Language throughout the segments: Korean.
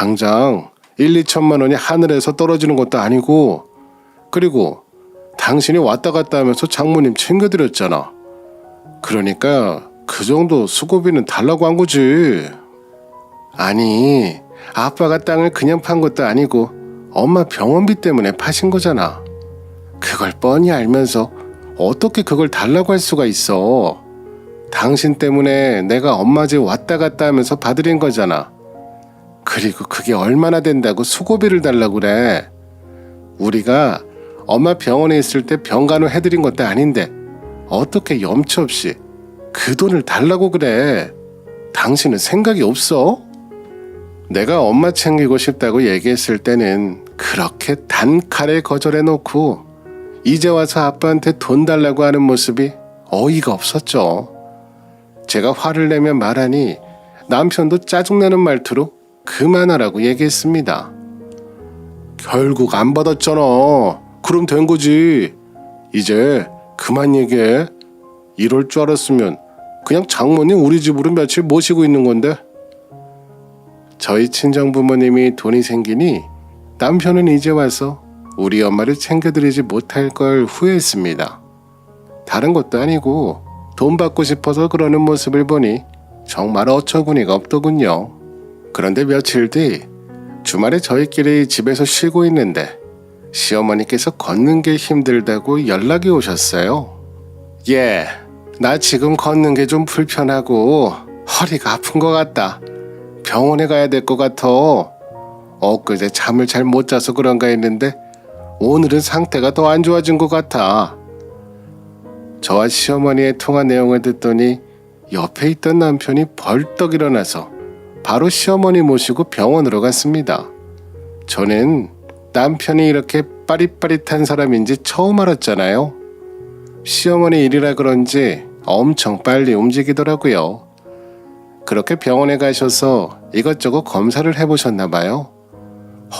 당장 1, 2천만 원이 하늘에서 떨어지는 것도 아니고, 그리고 당신이 왔다 갔다 하면서 장모님 챙겨드렸잖아. 그러니까 그 정도 수고비는 달라고 한 거지. 아니, 아빠가 땅을 그냥 판 것도 아니고 엄마 병원비 때문에 파신 거잖아. 그걸 뻔히 알면서 어떻게 그걸 달라고 할 수가 있어. 당신 때문에 내가 엄마 집 왔다 갔다 하면서 봐드린 거잖아. 그리고 그게 얼마나 된다고 수고비를 달라고 그래. 우리가 엄마 병원에 있을 때 병간호 해드린 것도 아닌데 어떻게 염치 없이 그 돈을 달라고 그래. 당신은 생각이 없어? 내가 엄마 챙기고 싶다고 얘기했을 때는 그렇게 단칼에 거절해놓고 이제 와서 아빠한테 돈 달라고 하는 모습이 어이가 없었죠. 제가 화를 내면 말하니 남편도 짜증내는 말투로 그만하라고 얘기했습니다. 결국 안 받았잖아. 그럼 된 거지. 이제 그만 얘기해. 이럴 줄 알았으면 그냥 장모님 우리 집으로 며칠 모시고 있는 건데. 저희 친정부모님이 돈이 생기니 남편은 이제 와서 우리 엄마를 챙겨드리지 못할 걸 후회했습니다. 다른 것도 아니고 돈 받고 싶어서 그러는 모습을 보니 정말 어처구니가 없더군요. 그런데 며칠 뒤 주말에 저희끼리 집에서 쉬고 있는데 시어머니께서 걷는 게 힘들다고 연락이 오셨어요. 예, 나 지금 걷는 게 좀 불편하고 허리가 아픈 것 같다. 병원에 가야 될 것 같아. 엊그제 잠을 잘 못 자서 그런가 했는데 오늘은 상태가 더 안 좋아진 것 같아. 저와 시어머니의 통화 내용을 듣더니 옆에 있던 남편이 벌떡 일어나서 바로 시어머니 모시고 병원으로 갔습니다. 저는 남편이 이렇게 빠릿빠릿한 사람인지 처음 알았잖아요. 시어머니 일이라 그런지 엄청 빨리 움직이더라고요. 그렇게 병원에 가셔서 이것저것 검사를 해보셨나 봐요.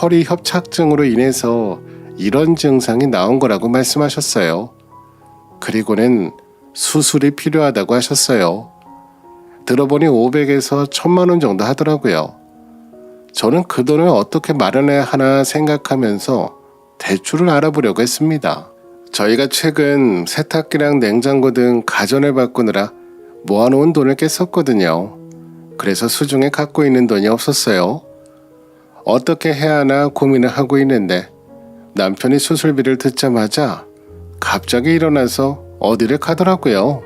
허리 협착증으로 인해서 이런 증상이 나온 거라고 말씀하셨어요. 그리고는 수술이 필요하다고 하셨어요. 들어보니 500에서 1000만 원 정도 하더라고요. 저는 그 돈을 어떻게 마련해야 하나 생각하면서 대출을 알아보려고 했습니다. 저희가 최근 세탁기랑 냉장고 등 가전을 바꾸느라 모아놓은 돈을 꽤 썼거든요. 그래서 수중에 갖고 있는 돈이 없었어요. 어떻게 해야 하나 고민을 하고 있는데 남편이 수술비를 듣자마자 갑자기 일어나서 어디를 가더라고요.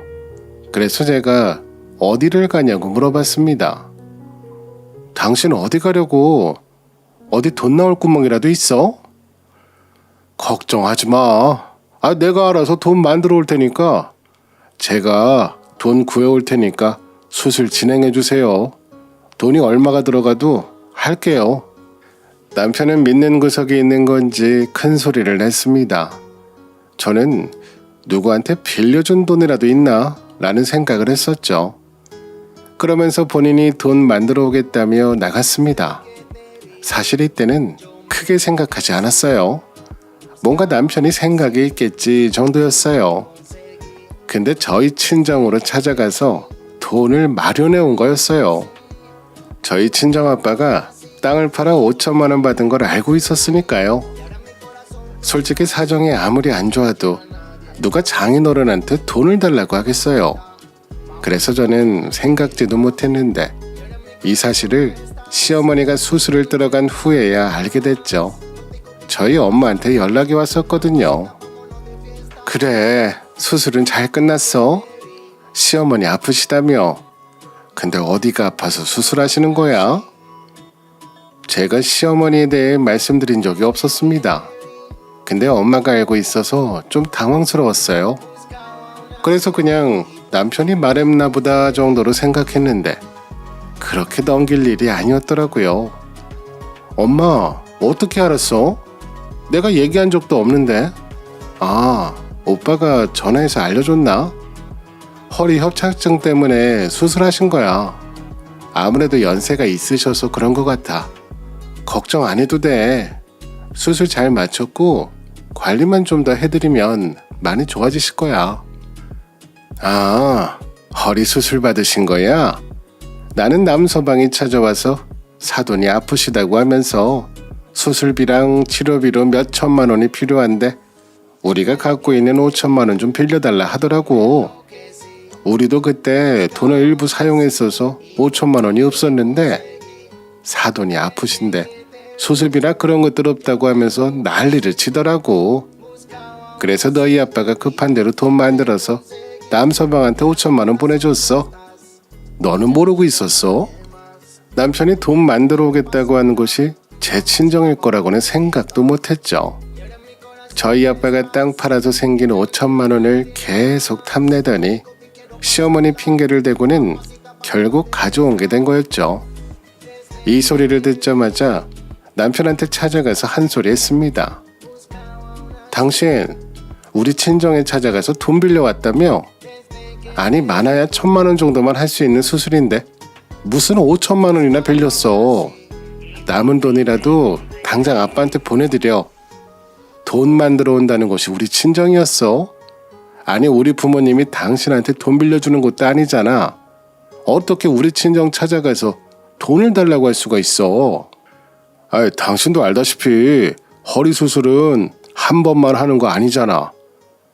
그래서 제가 어디를 가냐고 물어봤습니다. 당신 어디 가려고? 어디 돈 나올 구멍이라도 있어? 걱정하지 마. 내가 알아서 돈 만들어 올 테니까. 제가 돈 구해올 테니까 수술 진행해 주세요. 돈이 얼마가 들어가도 할게요. 남편은 믿는 구석이 있는 건지 큰 소리를 냈습니다. 저는 누구한테 빌려준 돈이라도 있나? 라는 생각을 했었죠. 그러면서 본인이 돈 만들어 오겠다며 나갔습니다. 사실 이때는 크게 생각하지 않았어요. 뭔가 남편이 생각이 있겠지 정도였어요. 근데 저희 친정으로 찾아가서 돈을 마련해 온 거였어요. 저희 친정아빠가 땅을 팔아 5천만 원 받은 걸 알고 있었으니까요. 솔직히 사정이 아무리 안 좋아도 누가 장인어른한테 돈을 달라고 하겠어요. 그래서 저는 생각지도 못했는데 이 사실을 시어머니가 수술을 들어간 후에야 알게 됐죠. 저희 엄마한테 연락이 왔었거든요. 그래, 수술은 잘 끝났어? 시어머니 아프시다며? 근데 어디가 아파서 수술하시는 거야? 제가 시어머니에 대해 말씀드린 적이 없었습니다. 근데 엄마가 알고 있어서 좀 당황스러웠어요. 그래서 그냥 남편이 말했나 보다 정도로 생각했는데 그렇게 넘길 일이 아니었더라고요. 엄마, 어떻게 알았어? 내가 얘기한 적도 없는데. 오빠가 전화해서 알려줬나? 허리 협착증 때문에 수술하신 거야. 아무래도 연세가 있으셔서 그런 것 같아. 걱정 안 해도 돼. 수술 잘 마쳤고 관리만 좀 더 해드리면 많이 좋아지실 거야. 허리 수술 받으신 거야? 나는 남서방이 찾아와서 사돈이 아프시다고 하면서 수술비랑 치료비로 몇 천만 원이 필요한데 우리가 갖고 있는 5천만 원 좀 빌려달라 하더라고. 우리도 그때 돈을 일부 사용했어서 5천만 원이 없었는데 사돈이 아프신데 수술비나 그런 것들 없다고 하면서 난리를 치더라고. 그래서 너희 아빠가 급한 대로 돈 만들어서 남서방한테 5천만 원 보내줬어. 너는 모르고 있었어? 남편이 돈 만들어 오겠다고 하는 곳이 제 친정일 거라고는 생각도 못했죠. 저희 아빠가 땅 팔아서 생긴 5천만 원을 계속 탐내더니 시어머니 핑계를 대고는 결국 가져온 게 된 거였죠. 이 소리를 듣자마자 남편한테 찾아가서 한 소리 했습니다. 당신 우리 친정에 찾아가서 돈 빌려왔다며? 아니 많아야 1,000만 원 정도만 할 수 있는 수술인데 무슨 5천만 원이나 빌렸어. 남은 돈이라도 당장 아빠한테 보내드려. 돈 만들어 온다는 곳이 우리 친정이었어? 아니 우리 부모님이 당신한테 돈 빌려주는 것도 아니잖아. 어떻게 우리 친정 찾아가서 돈을 달라고 할 수가 있어. 아이 당신도 알다시피 허리 수술은 한 번만 하는 거 아니잖아.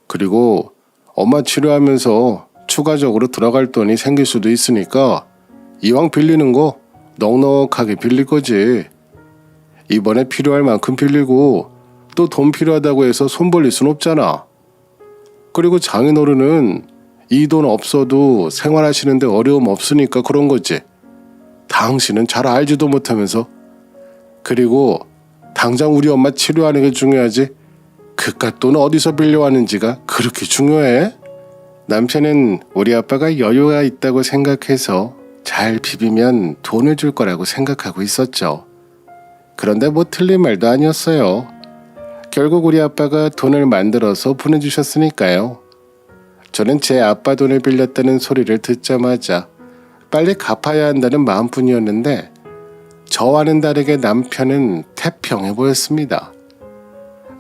그리고 엄마 치료하면서 추가적으로 들어갈 돈이 생길 수도 있으니까 이왕 빌리는 거 넉넉하게 빌릴 거지. 이번에 필요할 만큼 빌리고 또 돈 필요하다고 해서 손 벌릴 순 없잖아. 그리고 장인어른은 이 돈 없어도 생활하시는데 어려움 없으니까 그런 거지. 당신은 잘 알지도 못하면서. 그리고 당장 우리 엄마 치료하는 게 중요하지 그깟 돈 어디서 빌려왔는지가 그렇게 중요해? 남편은 우리 아빠가 여유가 있다고 생각해서 잘 비비면 돈을 줄 거라고 생각하고 있었죠. 그런데 뭐 틀린 말도 아니었어요. 결국 우리 아빠가 돈을 만들어서 보내주셨으니까요. 저는 제 아빠 돈을 빌렸다는 소리를 듣자마자 빨리 갚아야 한다는 마음뿐이었는데 저와는 다르게 남편은 태평해 보였습니다.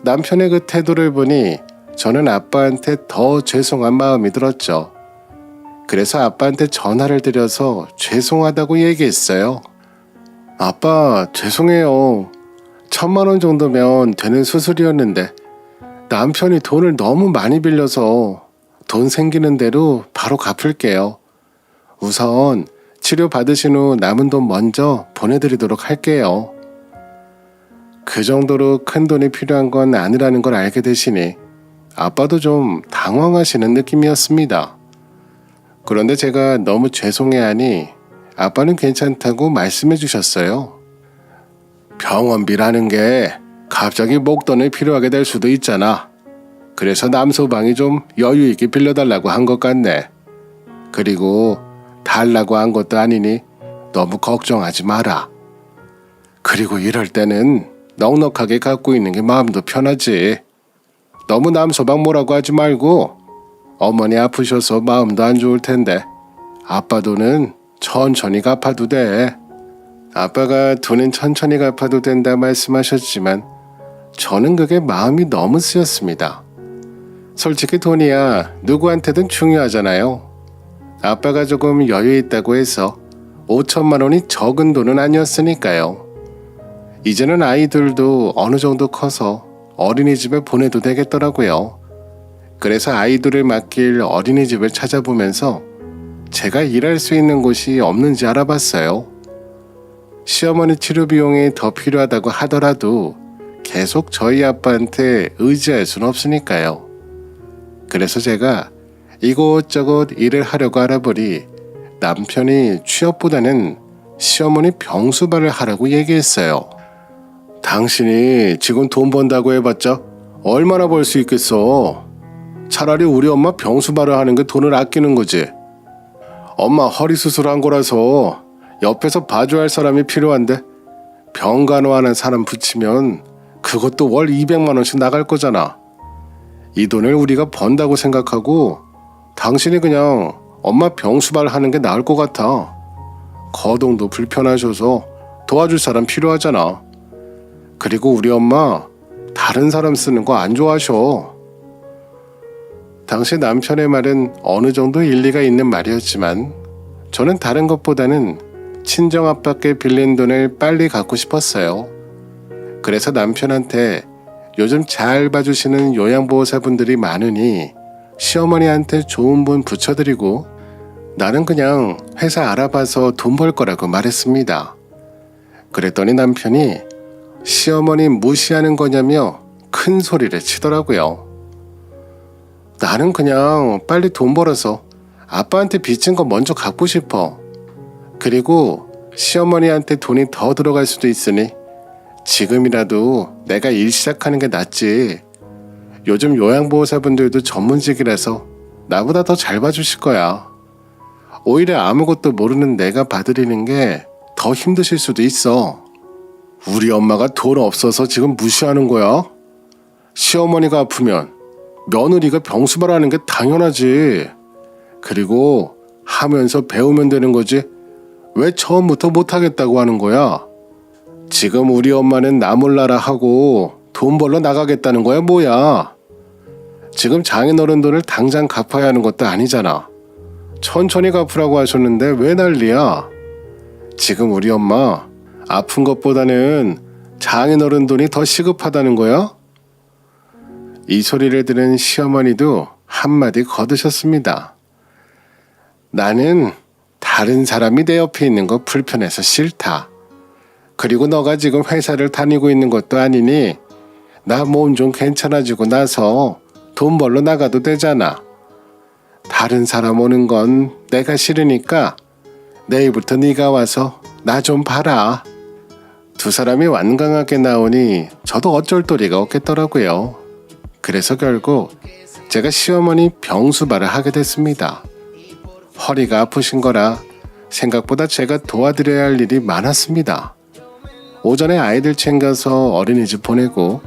남편의 그 태도를 보니 저는 아빠한테 더 죄송한 마음이 들었죠. 그래서 아빠한테 전화를 드려서 죄송하다고 얘기했어요. 아빠 죄송해요. 1,000만 원 정도면 되는 수술이었는데 남편이 돈을 너무 많이 빌려서 돈 생기는 대로 바로 갚을게요. 우선 치료 받으신 후 남은 돈 먼저 보내드리도록 할게요. 그 정도로 큰 돈이 필요한 건 아니라는 걸 알게 되시니 아빠도 좀 당황하시는 느낌이었습니다. 그런데 제가 너무 죄송해하니 아빠는 괜찮다고 말씀해 주셨어요. 병원비라는 게 갑자기 목돈이 필요하게 될 수도 있잖아. 그래서 남서방이 좀 여유 있게 빌려달라고 한 것 같네. 그리고 달라고 한 것도 아니니 너무 걱정하지 마라. 그리고 이럴 때는 넉넉하게 갖고 있는 게 마음도 편하지. 너무 남서방 뭐라고 하지 말고 어머니 아프셔서 마음도 안 좋을 텐데 아빠 돈은 천천히 갚아도 돼. 아빠가 돈은 천천히 갚아도 된다 말씀하셨지만 저는 그게 마음이 너무 쓰였습니다. 솔직히 돈이야 누구한테든 중요하잖아요. 아빠가 조금 여유 있다고 해서 5천만 원이 적은 돈은 아니었으니까요. 이제는 아이들도 어느 정도 커서 어린이집에 보내도 되겠더라고요. 그래서 아이들을 맡길 어린이집을 찾아보면서 제가 일할 수 있는 곳이 없는지 알아봤어요. 시어머니 치료 비용이 더 필요하다고 하더라도 계속 저희 아빠한테 의지할 수는 없으니까요. 그래서 제가 이곳저곳 일을 하려고 알아보니 남편이 취업보다는 시어머니 병수발을 하라고 얘기했어요. 당신이 지금 돈 번다고 해봤자 얼마나 벌 수 있겠어. 차라리 우리 엄마 병수발을 하는 게 돈을 아끼는 거지. 엄마 허리 수술한 거라서 옆에서 봐줘야 할 사람이 필요한데 병간호하는 사람 붙이면 그것도 월 200만 원씩 나갈 거잖아. 이 돈을 우리가 번다고 생각하고 당신이 그냥 엄마 병수발 하는 게 나을 것 같아. 거동도 불편하셔서 도와줄 사람 필요하잖아. 그리고 우리 엄마 다른 사람 쓰는 거 안 좋아하셔. 당시 남편의 말은 어느 정도 일리가 있는 말이었지만 저는 다른 것보다는 친정아빠께 빌린 돈을 빨리 갚고 싶었어요. 그래서 남편한테 요즘 잘 봐주시는 요양보호사분들이 많으니 시어머니한테 좋은 분 붙여드리고 나는 그냥 회사 알아봐서 돈 벌 거라고 말했습니다. 그랬더니 남편이 시어머니 무시하는 거냐며 큰 소리를 치더라고요. 나는 그냥 빨리 돈 벌어서 아빠한테 빚진 거 먼저 갚고 싶어. 그리고 시어머니한테 돈이 더 들어갈 수도 있으니 지금이라도 내가 일 시작하는 게 낫지. 요즘 요양보호사분들도 전문직이라서 나보다 더 잘 봐주실 거야. 오히려 아무것도 모르는 내가 봐드리는 게 더 힘드실 수도 있어. 우리 엄마가 돈 없어서 지금 무시하는 거야? 시어머니가 아프면 며느리가 병수발하는 게 당연하지. 그리고 하면서 배우면 되는 거지. 왜 처음부터 못하겠다고 하는 거야? 지금 우리 엄마는 나 몰라라 하고 돈 벌러 나가겠다는 거야 뭐야? 지금 장인어른 돈을 당장 갚아야 하는 것도 아니잖아. 천천히 갚으라고 하셨는데 왜 난리야? 지금 우리 엄마 아픈 것보다는 장인어른 돈이 더 시급하다는 거야? 이 소리를 들은 시어머니도 한마디 거두셨습니다. 나는 다른 사람이 내 옆에 있는 거 불편해서 싫다. 그리고 너가 지금 회사를 다니고 있는 것도 아니니 나 몸 좀 괜찮아지고 나서 돈 벌러 나가도 되잖아. 다른 사람 오는 건 내가 싫으니까 내일부터 네가 와서 나 좀 봐라. 두 사람이 완강하게 나오니 저도 어쩔 도리가 없겠더라고요. 그래서 결국 제가 시어머니 병수발을 하게 됐습니다. 허리가 아프신 거라 생각보다 제가 도와드려야 할 일이 많았습니다. 오전에 아이들 챙겨서 어린이집 보내고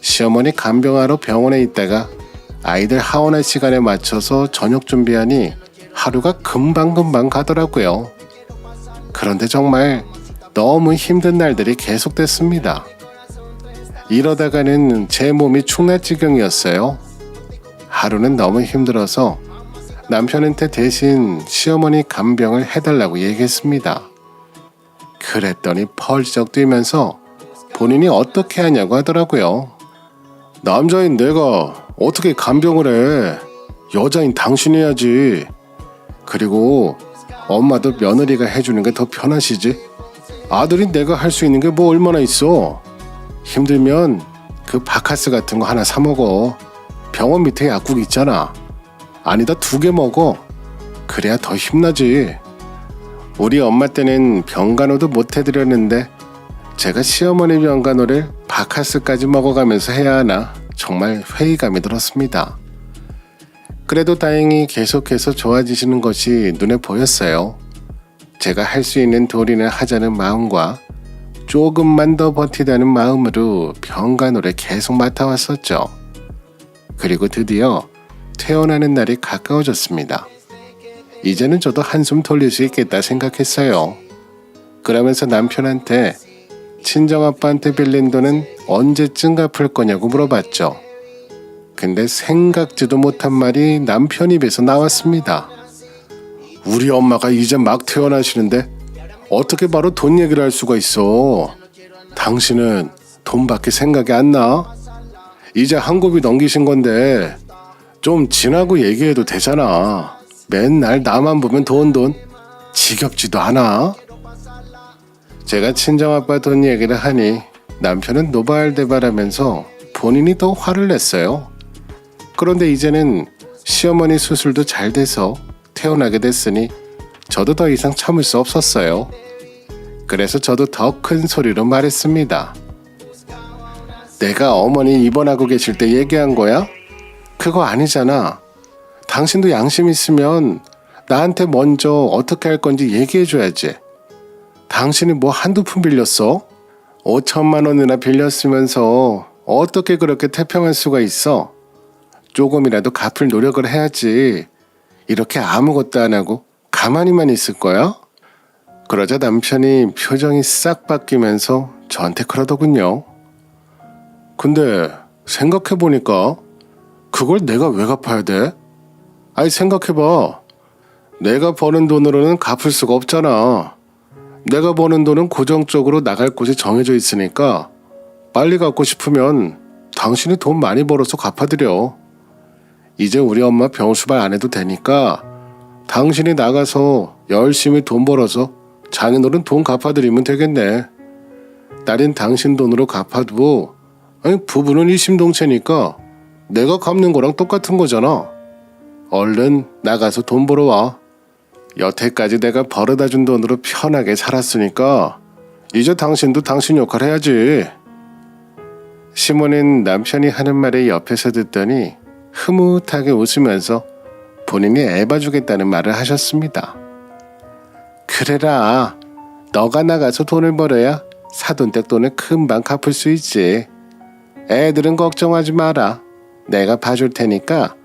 시어머니 간병하러 병원에 있다가 아이들 하원할 시간에 맞춰서 저녁 준비하니 하루가 금방금방 가더라고요. 그런데 정말 너무 힘든 날들이 계속됐습니다. 이러다가는 제 몸이 축날 지경이었어요. 하루는 너무 힘들어서 남편한테 대신 시어머니 간병을 해달라고 얘기했습니다. 그랬더니 펄쩍 뛰면서 본인이 어떻게 하냐고 하더라고요. 남자인 내가 어떻게 간병을 해? 여자인 당신이 해야지. 그리고 엄마도 며느리가 해주는 게 더 편하시지. 아들인 내가 할 수 있는 게 뭐 얼마나 있어. 힘들면 그 바카스 같은 거 하나 사 먹어. 병원 밑에 약국 있잖아. 아니다 2개 먹어. 그래야 더 힘나지. 우리 엄마 때는 병간호도 못 해드렸는데 제가 시어머니 병간호를 바카스까지 먹어가면서 해야 하나 정말 회의감이 들었습니다. 그래도 다행히 계속해서 좋아지시는 것이 눈에 보였어요. 제가 할 수 있는 도리를 하자는 마음과 조금만 더 버티다는 마음으로 병간호를 계속 맡아왔었죠. 그리고 드디어 퇴원하는 날이 가까워졌습니다. 이제는 저도 한숨 돌릴 수 있겠다 생각했어요. 그러면서 남편한테 친정아빠한테 빌린 돈은 언제쯤 갚을 거냐고 물어봤죠. 근데 생각지도 못한 말이 남편 입에서 나왔습니다. 우리 엄마가 이제 막 퇴원하시는데 어떻게 바로 돈 얘기를 할 수가 있어. 당신은 돈밖에 생각이 안 나? 이제 한 곱이 넘기신 건데 좀 지나고 얘기해도 되잖아. 맨날 나만 보면 돈 지겹지도 않아? 제가 친정아빠 돈 얘기를 하니 남편은 노발대발하면서 본인이 더 화를 냈어요. 그런데 이제는 시어머니 수술도 잘 돼서 퇴원하게 됐으니 저도 더 이상 참을 수 없었어요. 그래서 저도 더 큰 소리로 말했습니다. 내가 어머니 입원하고 계실 때 얘기한 거야? 그거 아니잖아. 당신도 양심 있으면 나한테 먼저 어떻게 할 건지 얘기해줘야지. 당신이 뭐 한두 푼 빌렸어? 5천만 원이나 빌렸으면서 어떻게 그렇게 태평할 수가 있어? 조금이라도 갚을 노력을 해야지. 이렇게 아무것도 안 하고 가만히만 있을 거야? 그러자 남편이 표정이 싹 바뀌면서 저한테 그러더군요. 근데 생각해보니까 그걸 내가 왜 갚아야 돼? 아니 생각해봐. 내가 버는 돈으로는 갚을 수가 없잖아. 내가 버는 돈은 고정적으로 나갈 곳이 정해져 있으니까 빨리 갚고 싶으면 당신이 돈 많이 벌어서 갚아드려. 이제 우리 엄마 병수발 안 해도 되니까 당신이 나가서 열심히 돈 벌어서 장인어른 돈 갚아드리면 되겠네. 딸인 당신 돈으로 갚아도 부부는 일심동체니까 내가 갚는 거랑 똑같은 거잖아. 얼른 나가서 돈 벌어 와. 여태까지 내가 벌어다 준 돈으로 편하게 살았으니까 이제 당신도 당신 역할 해야지. 시몬은 남편이 하는 말을 옆에서 듣더니 흐뭇하게 웃으면서 본인이 애 봐주겠다는 말을 하셨습니다. 그래라. 너가 나가서 돈을 벌어야 사돈댁 돈을 금방 갚을 수 있지. 애들은 걱정하지 마라. 내가 봐줄 테니까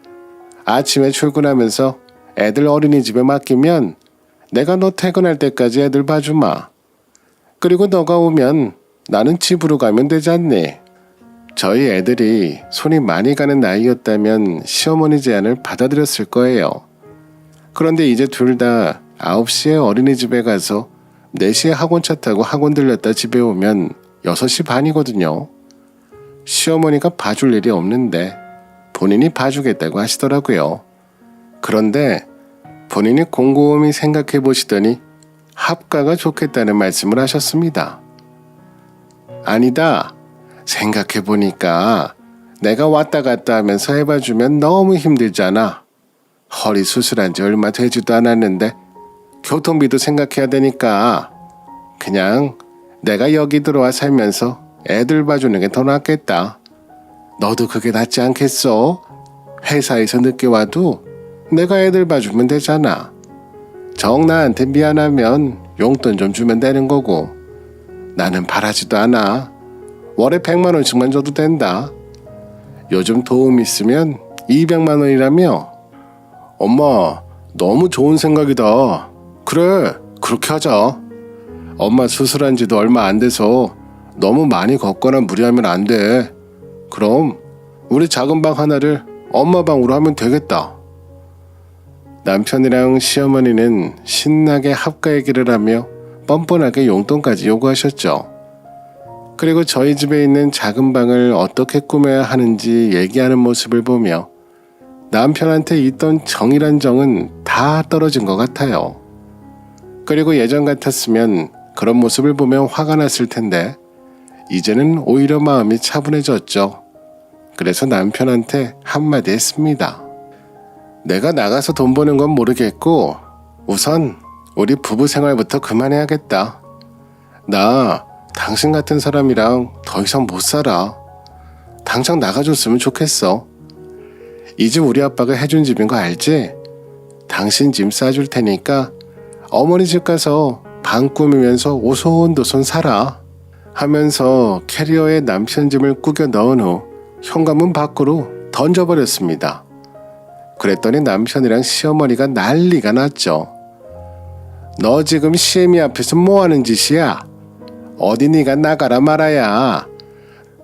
아침에 출근하면서 애들 어린이집에 맡기면 내가 너 퇴근할 때까지 애들 봐주마. 그리고 너가 오면 나는 집으로 가면 되지 않니? 저희 애들이 손이 많이 가는 나이였다면 시어머니 제안을 받아들였을 거예요. 그런데 이제 둘 다 9시에 어린이집에 가서 4시에 학원차 타고 학원 들렸다 집에 오면 6시 반이거든요. 시어머니가 봐줄 일이 없는데 본인이 봐주겠다고 하시더라고요. 그런데 본인이 곰곰이 생각해 보시더니 합가가 좋겠다는 말씀을 하셨습니다. 아니다. 생각해 보니까 내가 왔다 갔다 하면서 해봐주면 너무 힘들잖아. 허리 수술한 지 얼마 되지도 않았는데 교통비도 생각해야 되니까 그냥 내가 여기 들어와 살면서 애들 봐주는 게 더 낫겠다. 너도 그게 낫지 않겠어? 회사에서 늦게 와도 내가 애들 봐주면 되잖아. 정 나한테 미안하면 용돈 좀 주면 되는 거고 나는 바라지도 않아. 월에 100만 원씩만 줘도 된다. 요즘 도움 있으면 200만 원이라며? 엄마, 너무 좋은 생각이다. 그래, 그렇게 하자. 엄마 수술한 지도 얼마 안 돼서 너무 많이 걷거나 무리하면 안 돼. 그럼 우리 작은 방 하나를 엄마 방으로 하면 되겠다. 남편이랑 시어머니는 신나게 합가 얘기를 하며 뻔뻔하게 용돈까지 요구하셨죠. 그리고 저희 집에 있는 작은 방을 어떻게 꾸며야 하는지 얘기하는 모습을 보며 남편한테 있던 정이란 정은 다 떨어진 것 같아요. 그리고 예전 같았으면 그런 모습을 보면 화가 났을 텐데 이제는 오히려 마음이 차분해졌죠. 그래서 남편한테 한마디 했습니다. 내가 나가서 돈 버는 건 모르겠고 우선 우리 부부 생활부터 그만해야겠다. 나 당신 같은 사람이랑 더 이상 못 살아. 당장 나가줬으면 좋겠어. 이 집 우리 아빠가 해준 집인 거 알지? 당신 짐 싸줄 테니까 어머니 집 가서 방 꾸미면서 오손도손 살아. 하면서 캐리어에 남편 짐을 꾸겨 넣은 후 현관문 밖으로 던져버렸습니다. 그랬더니 남편이랑 시어머니가 난리가 났죠. 너 지금 시애미 앞에서 뭐하는 짓이야? 어디 네가 나가라 말아야.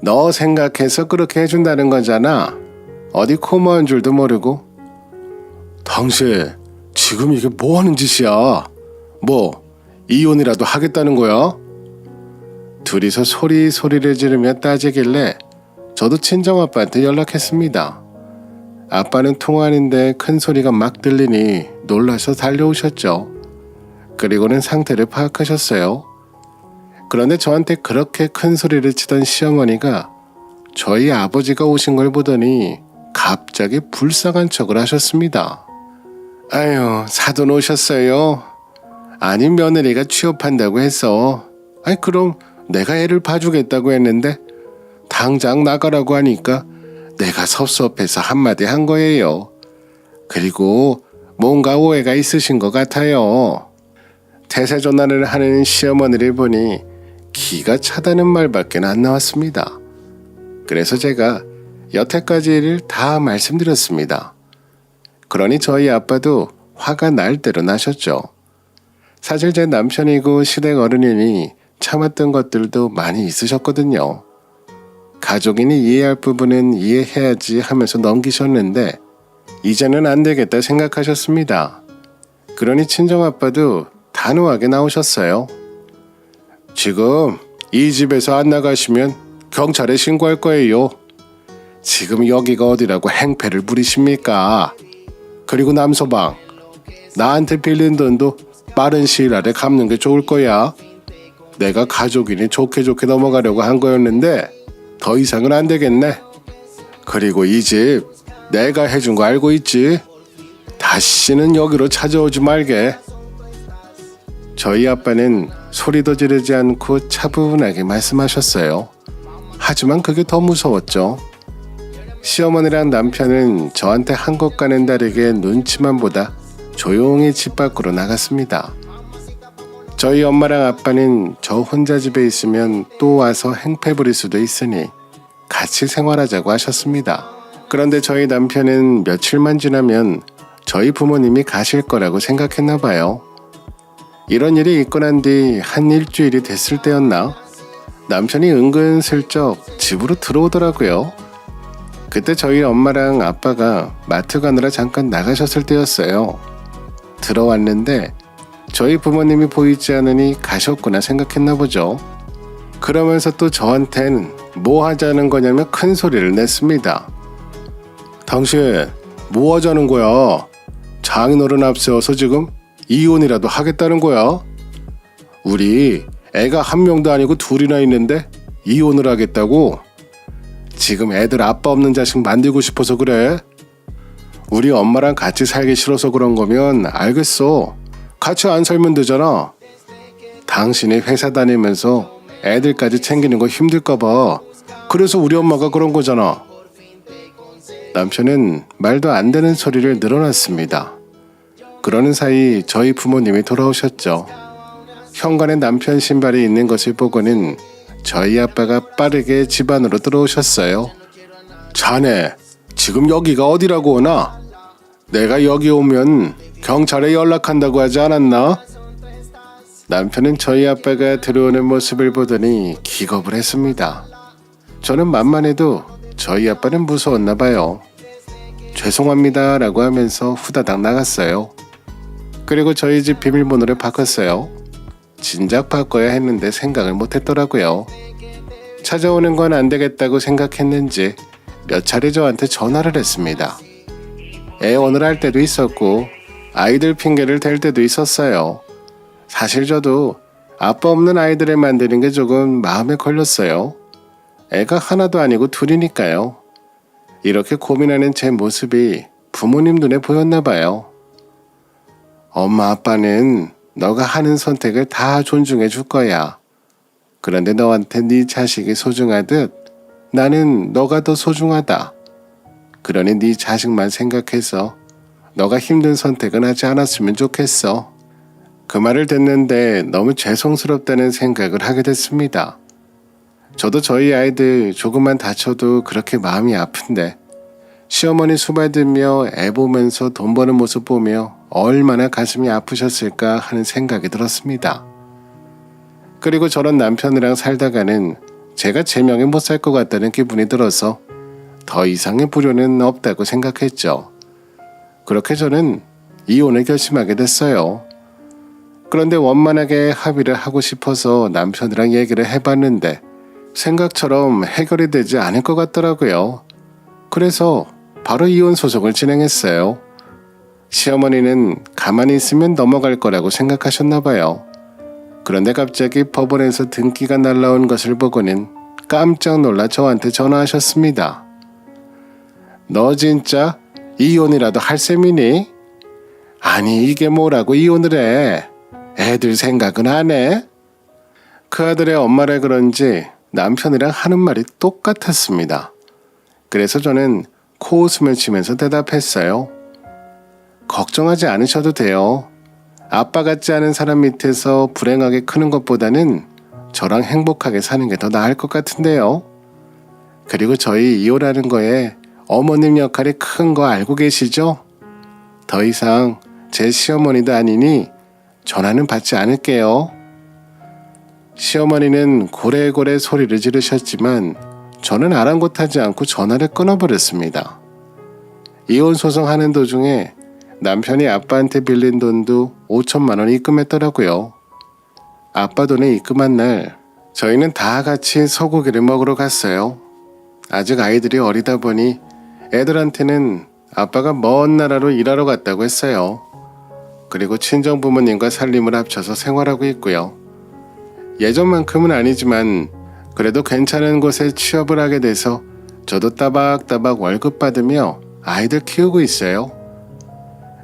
너 생각해서 그렇게 해준다는 거잖아. 어디 코모한 줄도 모르고. 당신 지금 이게 뭐하는 짓이야? 뭐 이혼이라도 하겠다는 거야? 둘이서 소리를 지르며 따지길래 저도 친정아빠한테 연락했습니다. 아빠는 통화하는데 큰 소리가 막 들리니 놀라서 달려오셨죠. 그리고는 상태를 파악하셨어요. 그런데 저한테 그렇게 큰 소리를 치던 시어머니가 저희 아버지가 오신 걸 보더니 갑자기 불쌍한 척을 하셨습니다. 아유, 사돈 오셨어요? 아니, 며느리가 취업한다고 해서 그럼 내가 애를 봐주겠다고 했는데 당장 나가라고 하니까 내가 섭섭해서 한마디 한 거예요. 그리고 뭔가 오해가 있으신 것 같아요. 태세 전환을 하는 시어머니를 보니 기가 차다는 말밖에 안 나왔습니다. 그래서 제가 여태까지 일을 다 말씀드렸습니다. 그러니 저희 아빠도 화가 날 대로 나셨죠. 사실 제 남편이고 시댁 어른이니 참았던 것들도 많이 있으셨거든요. 가족이니 이해할 부분은 이해해야지 하면서 넘기셨는데 이제는 안 되겠다 생각하셨습니다. 그러니 친정아빠도 단호하게 나오셨어요. 지금 이 집에서 안 나가시면 경찰에 신고할 거예요. 지금 여기가 어디라고 행패를 부리십니까? 그리고 남서방, 나한테 빌린 돈도 빠른 시일 안에 갚는 게 좋을 거야. 내가 가족이니 좋게 넘어가려고 한 거였는데 더 이상은 안 되겠네. 그리고 이 집 내가 해준 거 알고 있지? 다시는 여기로 찾아오지 말게. 저희 아빠는 소리도 지르지 않고 차분하게 말씀하셨어요. 하지만 그게 더 무서웠죠. 시어머니랑 남편은 저한테 한 것과는 다르게 눈치만 보다 조용히 집 밖으로 나갔습니다. 저희 엄마랑 아빠는 저 혼자 집에 있으면 또 와서 행패 부릴 수도 있으니 같이 생활하자고 하셨습니다. 그런데 저희 남편은 며칠만 지나면 저희 부모님이 가실 거라고 생각했나 봐요. 이런 일이 있고 난 뒤 한 일주일이 됐을 때였나? 남편이 은근슬쩍 집으로 들어오더라고요. 그때 저희 엄마랑 아빠가 마트 가느라 잠깐 나가셨을 때였어요. 들어왔는데 저희 부모님이 보이지 않으니 가셨구나 생각했나 보죠. 그러면서 또 저한텐 뭐 하자는 거냐며 큰 소리를 냈습니다. 당신 뭐 하자는 거야? 장인어른 앞세워서 지금 이혼이라도 하겠다는 거야? 우리 애가 한 명도 아니고 둘이나 있는데 이혼을 하겠다고? 지금 애들 아빠 없는 자식 만들고 싶어서 그래? 우리 엄마랑 같이 살기 싫어서 그런 거면 알겠어. 같이 안 살면 되잖아. 당신이 회사 다니면서 애들까지 챙기는 거 힘들까 봐. 그래서 우리 엄마가 그런 거잖아. 남편은 말도 안 되는 소리를 늘어놨습니다. 그러는 사이 저희 부모님이 돌아오셨죠. 현관에 남편 신발이 있는 것을 보고는 저희 아빠가 빠르게 집 안으로 들어오셨어요. 자네, 지금 여기가 어디라고 오나? 내가 여기 오면 경찰에 연락한다고 하지 않았나? 남편은 저희 아빠가 들어오는 모습을 보더니 기겁을 했습니다. 저는 만만해도 저희 아빠는 무서웠나 봐요. 죄송합니다 라고 하면서 후다닥 나갔어요. 그리고 저희 집 비밀번호를 바꿨어요. 진작 바꿔야 했는데 생각을 못했더라고요. 찾아오는 건 안 되겠다고 생각했는지 몇 차례 저한테 전화를 했습니다. 애원을 할 때도 있었고 아이들 핑계를 댈 때도 있었어요. 사실 저도 아빠 없는 아이들을 만드는 게 조금 마음에 걸렸어요. 애가 하나도 아니고 둘이니까요. 이렇게 고민하는 제 모습이 부모님 눈에 보였나 봐요. 엄마 아빠는 너가 하는 선택을 다 존중해 줄 거야. 그런데 너한테 네 자식이 소중하듯 나는 너가 더 소중하다. 그러니 네 자식만 생각해서 너가 힘든 선택은 하지 않았으면 좋겠어. 그 말을 듣는데 너무 죄송스럽다는 생각을 하게 됐습니다. 저도 저희 아이들 조금만 다쳐도 그렇게 마음이 아픈데 시어머니 수발들며 애 보면서 돈 버는 모습 보며 얼마나 가슴이 아프셨을까 하는 생각이 들었습니다. 그리고 저런 남편이랑 살다가는 제가 제명에 못 살 것 같다는 기분이 들어서 더 이상의 불효는 없다고 생각했죠. 그렇게 저는 이혼을 결심하게 됐어요. 그런데 원만하게 합의를 하고 싶어서 남편이랑 얘기를 해봤는데 생각처럼 해결이 되지 않을 것 같더라고요. 그래서 바로 이혼 소송을 진행했어요. 시어머니는 가만히 있으면 넘어갈 거라고 생각하셨나 봐요. 그런데 갑자기 법원에서 등기가 날라온 것을 보고는 깜짝 놀라 저한테 전화하셨습니다. 너 진짜 이혼이라도 할 셈이니? 아니 이게 뭐라고 이혼을 해? 애들 생각은 안 해? 그 아들의 엄마라 그런지 남편이랑 하는 말이 똑같았습니다. 그래서 저는 코웃음을 치면서 대답했어요. 걱정하지 않으셔도 돼요. 아빠 같지 않은 사람 밑에서 불행하게 크는 것보다는 저랑 행복하게 사는 게 더 나을 것 같은데요. 그리고 저희 이혼하는 거에 어머님 역할이 큰 거 알고 계시죠? 더 이상 제 시어머니도 아니니 전화는 받지 않을게요. 시어머니는 고래고래 소리를 지르셨지만 저는 아랑곳하지 않고 전화를 끊어버렸습니다. 이혼 소송하는 도중에 남편이 아빠한테 빌린 돈도 5천만 원 입금했더라고요. 아빠 돈에 입금한 날 저희는 다 같이 소고기를 먹으러 갔어요. 아직 아이들이 어리다 보니 애들한테는 아빠가 먼 나라로 일하러 갔다고 했어요. 그리고 친정 부모님과 살림을 합쳐서 생활하고 있고요. 예전만큼은 아니지만 그래도 괜찮은 곳에 취업을 하게 돼서 저도 따박따박 월급 받으며 아이들 키우고 있어요.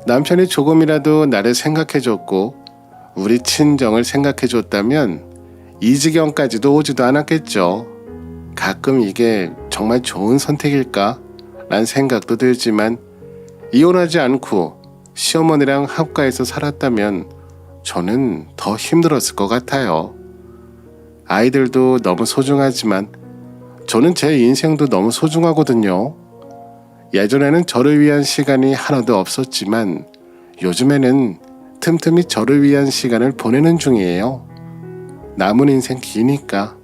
남편이 조금이라도 나를 생각해줬고 우리 친정을 생각해줬다면 이 지경까지도 오지도 않았겠죠. 가끔 이게 정말 좋은 선택일까? 란 생각도 들지만 이혼하지 않고 시어머니랑 합가해서 살았다면 저는 더 힘들었을 것 같아요. 아이들도 너무 소중하지만 저는 제 인생도 너무 소중하거든요. 예전에는 저를 위한 시간이 하나도 없었지만 요즘에는 틈틈이 저를 위한 시간을 보내는 중이에요. 남은 인생 기니까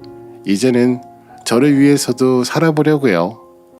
이제는 저를 위해서도 살아보려고요.